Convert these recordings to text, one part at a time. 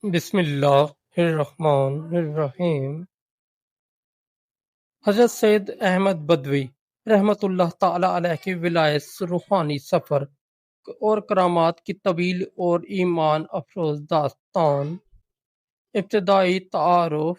بسم اللہ الرحمن الرحیم۔ حضرت سید احمد بدوی رحمۃ اللہ تعالی علیہ کی ولایت، روحانی سفر اور کرامات کی طویل اور ایمان افروز داستان۔ ابتدائی تعارف۔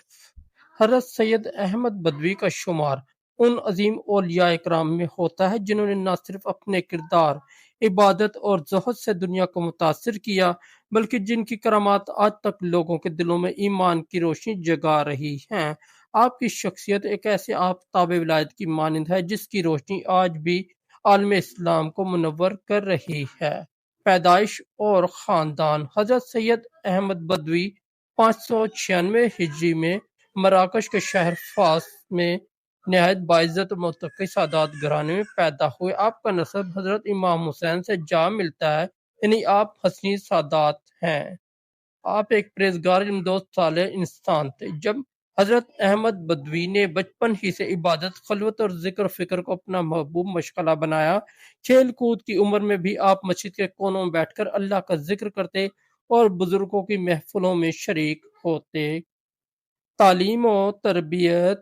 حضرت سید احمد بدوی کا شمار ان عظیم اولیاء کرام میں ہوتا ہے جنہوں نے نہ صرف اپنے کردار، عبادت اور زہد سے دنیا کو متاثر کیا، بلکہ جن کی کرامات آج تک لوگوں کے دلوں میں ایمان کی روشنی جگا رہی ہیں۔ آپ کی شخصیت ایک ایسے آفتاب ولایت کی مانند ہے جس کی روشنی آج بھی عالم اسلام کو منور کر رہی ہے۔ پیدائش اور خاندان۔ حضرت سید احمد بدوی 596 ہجری میں مراکش کے شہر فاس میں نہایت باعزت و متقی سادات گھرانے میں پیدا ہوئے۔ آپ کا نسب حضرت امام حسین سے جا ملتا ہے، یعنی آپ حسنی سادات ہیں۔ آپ ایک پرہیزگار علم دوست صالح انسان تھے۔ جب حضرت احمد بدوی نے بچپن ہی سے عبادت، خلوت اور ذکر و فکر کو اپنا محبوب مشغلہ بنایا، کھیل کود کی عمر میں بھی آپ مسجد کے کونوں میں بیٹھ کر اللہ کا ذکر کرتے اور بزرگوں کی محفلوں میں شریک ہوتے۔ تعلیم و تربیت۔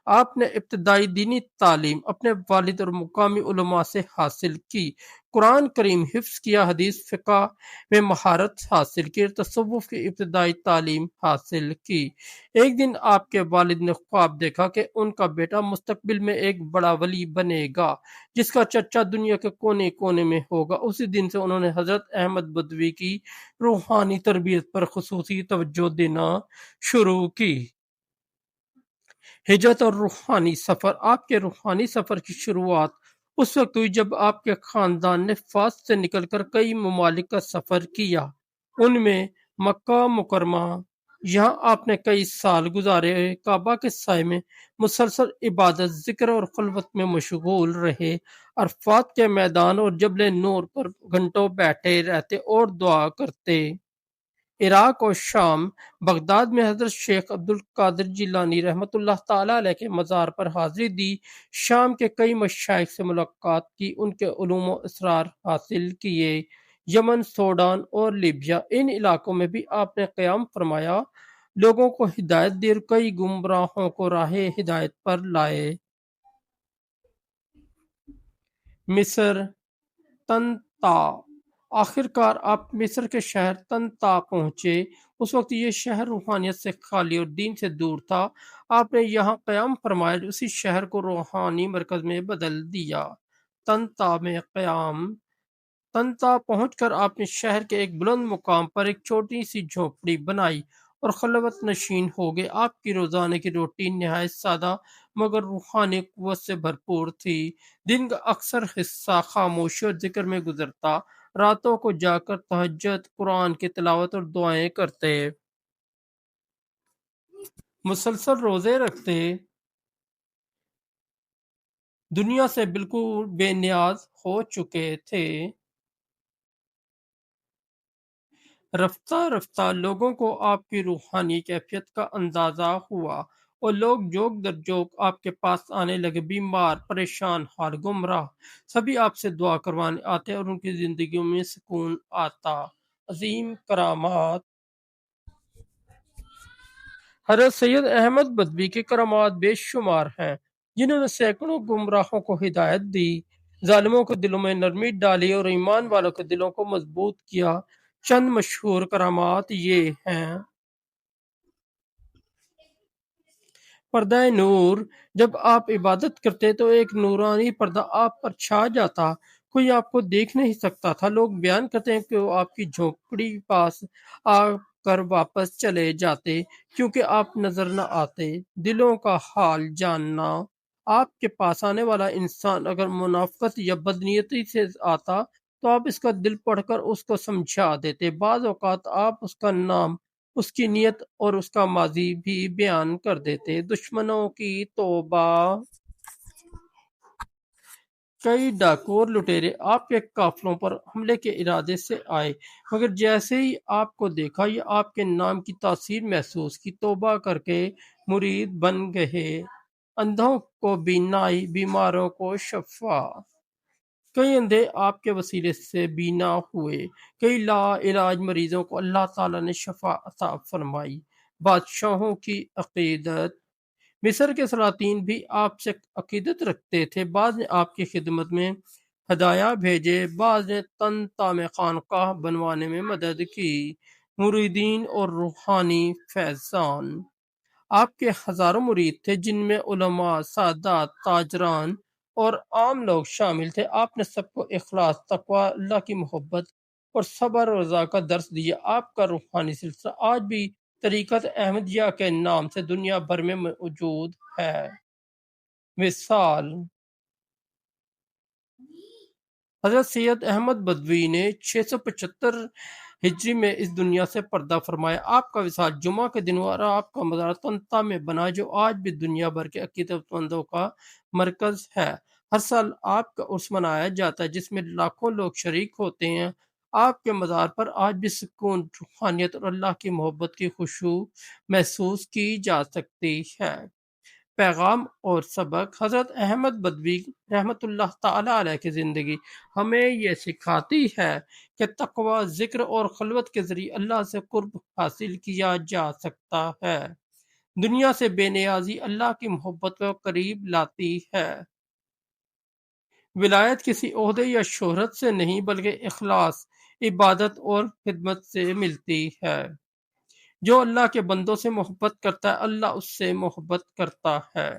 آپ نے ابتدائی دینی تعلیم اپنے والد اور مقامی علماء سے حاصل کی، قرآن کریم حفظ کیا، حدیث فقہ میں مہارت حاصل کی اور تصوف کی ابتدائی تعلیم حاصل کی۔ ایک دن آپ کے والد نے خواب دیکھا کہ ان کا بیٹا مستقبل میں ایک بڑا ولی بنے گا جس کا چرچا دنیا کے کونے کونے میں ہوگا۔ اسی دن سے انہوں نے حضرت احمد بدوی کی روحانی تربیت پر خصوصی توجہ دینا شروع کی۔ ہجرت اور روحانی سفر۔ آپ کے روحانی سفر کی شروعات اس وقت ہوئی جب آپ کے خاندان نے فاس سے نکل کر کئی ممالک کا سفر کیا، ان میں مکہ مکرمہ۔ یہاں آپ نے کئی سال گزارے، کعبہ کے سائے میں مسلسل عبادت، ذکر اور خلوت میں مشغول رہے، عرفات کے میدان اور جبل نور پر گھنٹوں بیٹھے رہتے اور دعا کرتے۔ عراق اور شام۔ بغداد میں حضرت شیخ عبد القادر جیلانی رحمۃ اللہ تعالی علیہ کے مزار پر حاضری دی، شام کے کئی مشائخ سے ملاقات کی، ان کے علوم و اسرار حاصل کیے۔ یمن، سوڈان اور لیبیا، ان علاقوں میں بھی آپ نے قیام فرمایا، لوگوں کو ہدایت دی اور کئی گمراہوں کو راہ ہدایت پر لائے۔ مصر، طنطا۔ آخر کار آپ مصر کے شہر طنطا پہنچے۔ اس وقت یہ شہر روحانیت سے خالی اور دین سے دور تھا۔ آپ نے یہاں قیام فرمایا، اسی شہر کو روحانی مرکز میں بدل دیا۔ طنطا میں قیام۔ طنطا پہنچ کر آپ نے شہر کے ایک بلند مقام پر ایک چھوٹی سی جھونپڑی بنائی اور خلوت نشین ہو گئے۔ آپ کی روزانے کی روٹین نہایت سادہ مگر روحانی قوت سے بھرپور تھی۔ دن کا اکثر حصہ خاموشی اور ذکر میں گزرتا، راتوں کو جا کر تہجد، قرآن کی تلاوت اور دعائیں کرتے، مسلسل روزے رکھتے، دنیا سے بالکل بے نیاز ہو چکے تھے۔ رفتہ رفتہ لوگوں کو آپ کی روحانی کیفیت کا اندازہ ہوا اور لوگ جوک در جوک آپ کے پاس آنے لگے، بیمار، پریشان حال، گمراہ، سبھی آپ سے دعا کروانے آتے اور ان کی زندگیوں میں سکون آتا۔ عظیم کرامات۔ حضرت سید احمد بدوی کی کرامات بے شمار ہیں، جنہوں نے سینکڑوں گمراہوں کو ہدایت دی، ظالموں کے دلوں میں نرمی ڈالی اور ایمان والوں کے دلوں کو مضبوط کیا۔ چند مشہور کرامات یہ ہیں۔ پردہ نور۔ جب آپ عبادت کرتے تو ایک نورانی پردہ آپ پر چھا جاتا، کوئی آپ کو دیکھ نہیں سکتا تھا۔ لوگ بیان کرتے ہیں کہ وہ آپ کی جھونپڑی پاس آ کر واپس چلے جاتے کیونکہ آپ نظر نہ آتے۔ دلوں کا حال جاننا۔ آپ کے پاس آنے والا انسان اگر منافقت یا بدنیتی سے آتا تو آپ اس کا دل پڑھ کر اس کو سمجھا دیتے۔ بعض اوقات آپ اس کا نام، اس کی نیت اور اس کا ماضی بھی بیان کر دیتے۔ دشمنوں کی توبہ۔ کئی ڈاکو اور لٹیرے آپ کے قافلوں پر حملے کے ارادے سے آئے، مگر جیسے ہی آپ کو دیکھا یا آپ کے نام کی تاثیر محسوس کی، توبہ کر کے مرید بن گئے۔ اندھوں کو بینائی، بیماروں کو شفا۔ کئی اندھے آپ کے وسیلے سے بینا ہوئے، کئی لا علاج مریضوں کو اللہ تعالیٰ نے شفا عطا فرمائی۔ بادشاہوں کی عقیدت، مصر کے سلاطین بھی آپ سے عقیدت رکھتے تھے، بعض نے آپ کی خدمت میں ہدایہ بھیجے، بعض نے تن تعمیر خانقاہ بنوانے میں مدد کی۔ مریدین اور روحانی فیضان، آپ کے ہزاروں مرید تھے جن میں علماء، سادات، تاجران اور عام لوگ شامل تھے۔ آپ نے سب کو اخلاص، تقوی، اللہ کی محبت اور صبر و رضا کا درس دیا۔ آپ کا روحانی سلسلہ آج بھی طریقت احمدیہ کے نام سے دنیا بھر میں موجود ہے۔ مثال، حضرت سید احمد بدوی نے 675 ہجری میں اس دنیا سے پردہ فرمایا۔ آپ کا وصال جمعہ کے دن ہوا اور آپ کا مزار طنطا میں بنا، جو آج بھی دنیا بھر کے عقیدت مندوں کا مرکز ہے۔ ہر سال آپ کا عرس منایا جاتا ہے جس میں لاکھوں لوگ شریک ہوتے ہیں۔ آپ کے مزار پر آج بھی سکون، روحانیت اور اللہ کی محبت کی خوشبو محسوس کی جا سکتی ہے۔ پیغام اور سبق، حضرت احمد بدوی رحمۃ اللہ تعالی علیہ کی زندگی ہمیں یہ سکھاتی ہے کہ تقوی، ذکر اور خلوت کے ذریعے اللہ سے قرب حاصل کیا جا سکتا ہے۔ دنیا سے بے نیازی اللہ کی محبت کو قریب لاتی ہے۔ ولایت کسی عہدے یا شہرت سے نہیں بلکہ اخلاص، عبادت اور خدمت سے ملتی ہے۔ جو اللہ کے بندوں سے محبت کرتا ہے، اللہ اس سے محبت کرتا ہے۔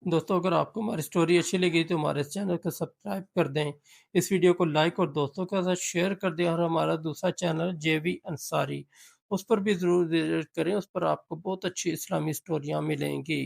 دوستو، اگر آپ کو ہماری سٹوری اچھی لگی تو ہمارے چینل کو سبسکرائب کر دیں، اس ویڈیو کو لائک اور دوستوں کے ساتھ شیئر کر دیں، اور ہمارا دوسرا چینل جے وی انصاری، اس پر بھی ضرور وزٹ کریں، اس پر آپ کو بہت اچھی اسلامی سٹوریاں ملیں گی۔